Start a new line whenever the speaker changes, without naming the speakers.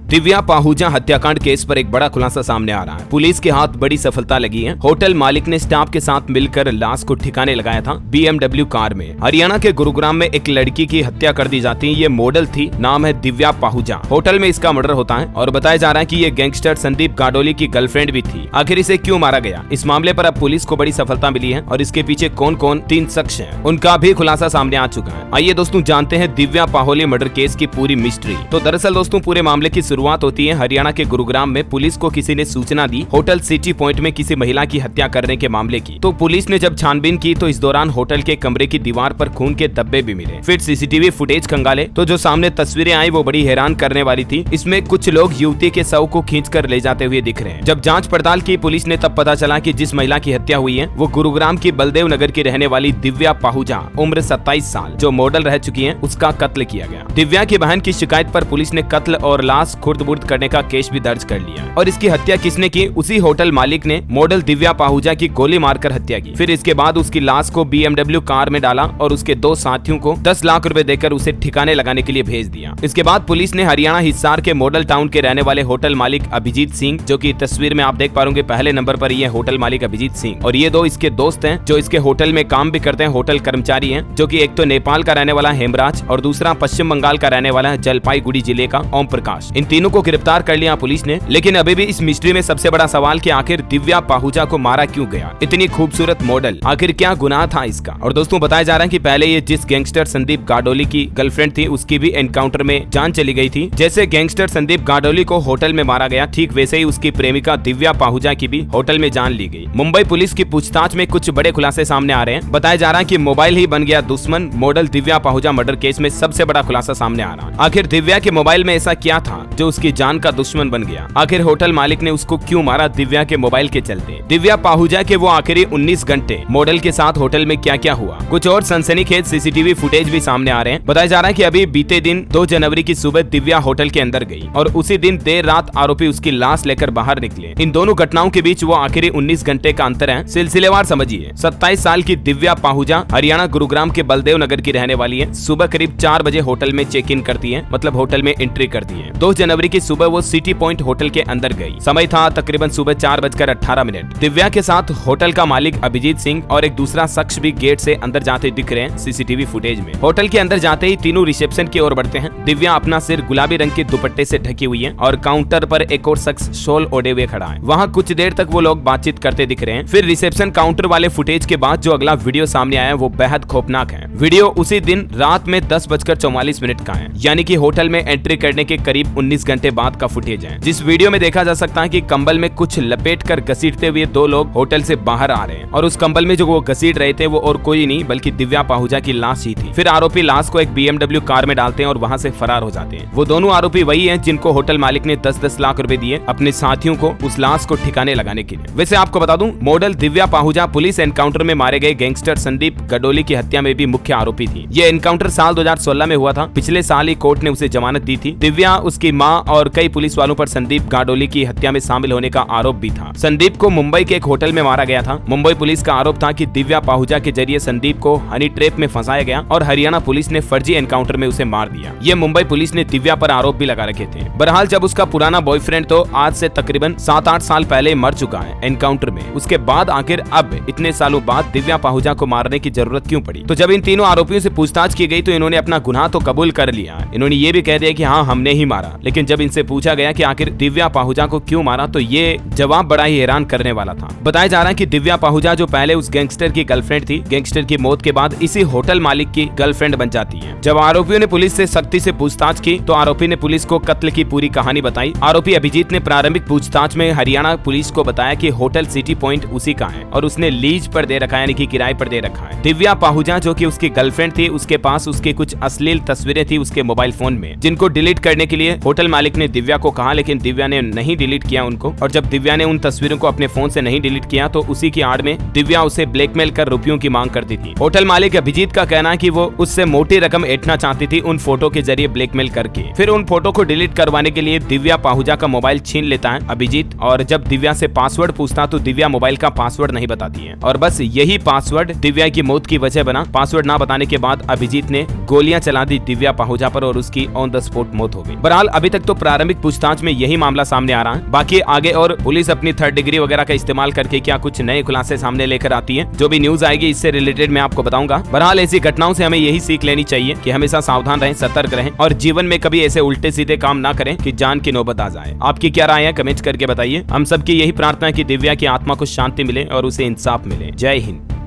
दिव्या पाहुजा हत्याकांड केस पर एक बड़ा खुलासा सामने आ रहा है। पुलिस के हाथ बड़ी सफलता लगी है। होटल मालिक ने स्टाफ के साथ मिलकर लाश को ठिकाने लगाया था। BMW कार में हरियाणा के गुरुग्राम में एक लड़की की हत्या कर दी जाती है। ये मॉडल थी, नाम है दिव्या पाहुजा। होटल में इसका मर्डर होता है और बताया जा रहा है कि ये गैंगस्टर संदीप गाडोली की गर्लफ्रेंड भी थी। आखिर इसे क्यों मारा गया, इस मामले पर अब पुलिस को बड़ी सफलता मिली है और इसके पीछे कौन कौन 3 शख्स हैं उनका भी खुलासा सामने आ चुका है। आइए दोस्तों जानते हैं दिव्या पाहुली मर्डर केस की पूरी मिस्ट्री। तो दरअसल दोस्तों पूरे मामले की शुरुआत होती है हरियाणा के गुरुग्राम में। पुलिस को किसी ने सूचना दी होटल सिटी पॉइंट में किसी महिला की हत्या करने के मामले की। तो पुलिस ने जब छानबीन की तो इस दौरान होटल के कमरे की दीवार पर खून के धब्बे भी मिले। फिर सीसीटीवी फुटेज खंगाले तो जो सामने तस्वीरें आई वो बड़ी हैरान करने वाली थी। इसमें कुछ लोग युवती के शव को खींचकर ले जाते हुए दिख रहे हैं। जब जांच पड़ताल की पुलिस ने तब पता चला कि जिस महिला की हत्या हुई है वो गुरुग्राम की बलदेव नगर की रहने वाली दिव्या पाहुजा, उम्र 27 साल, जो मॉडल रह चुकी है, उसका कत्ल किया गया। दिव्या की बहन की शिकायत पर पुलिस ने कत्ल और लाश खुर्द-बुर्द करने का केस भी दर्ज कर लिया और इसकी हत्या किसने की, उसी होटल मालिक ने मॉडल दिव्या पाहुजा की गोली मारकर हत्या की। फिर इसके बाद उसकी लाश को BMW कार में डाला और उसके 2 साथियों को 10 लाख रुपए देकर उसे ठिकाने लगाने के लिए भेज दिया। इसके बाद पुलिस ने हरियाणा हिसार के मॉडल टाउन के रहने वाले होटल मालिक अभिजीत सिंह, जो की तस्वीर में आप देख पा रहे पहले नंबर पर ये होटल मालिक अभिजीत सिंह, और ये 2 इसके दोस्त हैं जो इसके होटल में काम भी करते हैं, होटल कर्मचारी हैं, जो कि एक तो नेपाल का रहने वाला हेमराज और दूसरा पश्चिम बंगाल का रहने वाला है जलपाईगुड़ी जिले का ओम प्रकाश। इन तीनों को गिरफ्तार कर लिया पुलिस ने। लेकिन अभी भी इस मिस्ट्री में सबसे बड़ा सवाल कि आखिर दिव्या पाहुजा को मारा क्यों गया। इतनी खूबसूरत मॉडल, आखिर क्या गुनाह था इसका। और दोस्तों बताया जा रहा है कि पहले ये जिस गैंगस्टर संदीप गाडोली की गर्लफ्रेंड थी उसकी भी एनकाउंटर में जान चली गई थी। जैसे गैंगस्टर संदीप गाडोली को होटल में मारा गया, ठीक वैसे ही उसकी प्रेमिका दिव्या पाहुजा की भी होटल में जान ली गई। मुंबई पुलिस की पूछताछ में कुछ बड़े खुलासे सामने आ रहे हैं। बताया जा रहा है कि मोबाइल ही बन गया दुश्मन। Model Divya Pahuja murder case में सबसे बड़ा खुलासा सामने आ रहा है। आखिर दिव्या के मोबाइल में ऐसा क्या था जो उसकी जान का दुश्मन बन गया। आखिर होटल मालिक ने उसको क्यों मारा दिव्या के मोबाइल के चलते। दिव्या पाहुजा के वो आखिरी 19 घंटे मॉडल के साथ होटल में क्या क्या हुआ। कुछ और सनसनीखेज सीसीटीवी फुटेज भी सामने आ रहे हैं। बताया जा रहा है कि अभी बीते दिन 2 जनवरी की सुबह दिव्या होटल के अंदर गई और उसी दिन देर रात आरोपी उसकी लाश लेकर बाहर निकले। इन दोनों घटनाओं के बीच वो आखिरी 19 घंटे का अंतर है। सिलसिलेवार समझिए। 27 साल की दिव्या पाहुजा हरियाणा गुरुग्राम के बलदेव नगर की रहने वाली है। सुबह करीब 4 बजे होटल में चेक इन करती है, मतलब होटल में एंट्री करती है। 2 जनवरी की सुबह वो सिटी पॉइंट होटल के अंदर गई। समय था तकरीबन सुबह 4:18। दिव्या के साथ होटल का मालिक अभिजीत सिंह और एक दूसरा शख्स भी गेट से अंदर जाते दिख रहे हैं सीसीटीवी फुटेज में। होटल के अंदर जाते ही तीनों रिसेप्शन की ओर बढ़ते हैं। दिव्या अपना सिर गुलाबी रंग के दुपट्टे से ढकी हुई है और काउंटर पर एक और शख्स शॉल ओढ़े हुए खड़ा है। वहाँ कुछ देर तक वो लोग बातचीत करते दिख रहे हैं। फिर रिसेप्शन काउंटर वाले फुटेज के बाद जो अगला वीडियो सामने आया वो बेहद खौफनाक है। वीडियो उसी दिन रात में 10:44 का है, यानी कि होटल में एंट्री करने के करीब 19 घंटे बाद का फुटेज है। जिस वीडियो में देखा जा सकता है कि कंबल में कुछ लपेट कर घसीटते हुए 2 लोग होटल से बाहर आ रहे हैं और उस कंबल में जो वो घसीट रहे थे वो और कोई नहीं बल्कि दिव्या पाहुजा की लाश ही थी। फिर आरोपी लाश को एक BMW कार में डालते हैं और वहाँ से फरार हो जाते हैं। वो दोनों आरोपी वही हैं जिनको होटल मालिक ने 10-10 लाख रुपए दिए अपने साथियों को उस लाश को ठिकाने लगाने के लिए। वैसे आपको बता दूं, model Divya Pahuja police encounter में मारे गए गैंगस्टर संदीप गाडोली की हत्या में भी मुख्य आरोपी थी। ये एनकाउंटर साल 2016 में हुआ था। पिछले साल ही कोर्ट ने उसे जमानत दी थी। दिव्या, उसकी मां और कई पुलिस वालों पर संदीप गाडोली की हत्या में शामिल होने का आरोप भी था। संदीप को मुंबई के एक होटल में मारा गया था। मुंबई पुलिस का आरोप था कि दिव्या पाहुजा के जरिए संदीप को हनी ट्रैप में फंसाया गया और हरियाणा पुलिस ने फर्जी एनकाउंटर में उसे मार दिया। ये मुंबई पुलिस ने दिव्या पर आरोप भी लगा रखे थे। बहरहाल जब उसका पुराना बॉयफ्रेंड तो आज से तकरीबन 7-8 साल पहले मर चुका है एनकाउंटर में, उसके बाद आखिर अब इतने सालों बाद दिव्या पाहुजा को मारने की जरूरत क्यों पड़ी। तो जब इन तीनों आरोपियों से पूछताछ की गई तो इन्होंने अपना गुनाह तो कबूल कर लिया। इन्होंने ये भी कह दिया कि हाँ हमने ही मारा। लेकिन जब इनसे पूछा गया कि आखिर दिव्या पाहुजा को क्यों मारा तो ये जवाब बड़ा ही हैरान करने वाला था। बताया जा रहा है कि दिव्या पाहुजा जो पहले उस गैंगस्टर की गर्लफ्रेंड थी, गैंगस्टर की मौत के बाद इसी होटल मालिक की गर्लफ्रेंड बन जाती है। जब आरोपियों ने पुलिस से सख्ती से पूछताछ की तो आरोपी ने पुलिस को कत्ल की पूरी कहानी बताई। आरोपी अभिजीत ने प्रारंभिक पूछताछ में हरियाणा पुलिस को बताया कि होटल सिटी पॉइंट उसी का है और उसने लीज पर दे रखा है, यानी कि किराए पर दे रखा है। दिव्या पाहुजा जो कि उसकी गर्लफ्रेंड थी, उसके पास उसकी कुछ अश्लील तस्वीरें थी उसके मोबाइल फोन में, जिनको डिलीट करने के लिए होटल मालिक ने दिव्या को कहा, लेकिन दिव्या ने नहीं डिलीट किया उनको। और जब दिव्या ने उन तस्वीरों को अपने फोन से नहीं डिलीट किया तो उसी की आड़ में दिव्या उसे ब्लैकमेल कर रुपयों की मांग करती थी। होटल मालिक अभिजीत का कहना है कि वो उससे मोटी रकम ऐंठना चाहती थी उन फोटो के जरिए ब्लैकमेल करके। फिर उन फोटो को डिलीट करवाने के लिए दिव्या पाहुजा का मोबाइल छीन लेता है अभिजीत, और जब दिव्या से पासवर्ड पूछता तो दिव्या मोबाइल का पासवर्ड नहीं बताती है और बस यही पासवर्ड दिव्या की मौत की वजह बना। पासवर्ड ना बताने के बाद अभिजीत ने गोलियां चला दी दिव्या पाहुजा पर और उसकी ऑन द स्पॉट मौत हो गई। बहरहाल अभी तक तक तो प्रारंभिक पूछताछ में यही मामला सामने आ रहा है। बाकी आगे और पुलिस अपनी 3rd डिग्री वगैरह का इस्तेमाल करके क्या कुछ नए खुलासे सामने लेकर आती है, जो भी न्यूज आएगी इससे रिलेटेड मैं आपको बताऊंगा। बहरहाल ऐसी घटनाओं से हमें यही सीख लेनी चाहिए कि हमेशा सावधान रहें, सतर्क रहें और जीवन में कभी ऐसे उल्टे सीधे काम ना करें कि जान की नौबत आ जाए। आपकी क्या राय है कमेंट करके बताइए। हम सबकी यही प्रार्थना है कि दिव्या की आत्मा को शांति मिले और उसे इंसाफ मिले। जय हिंद।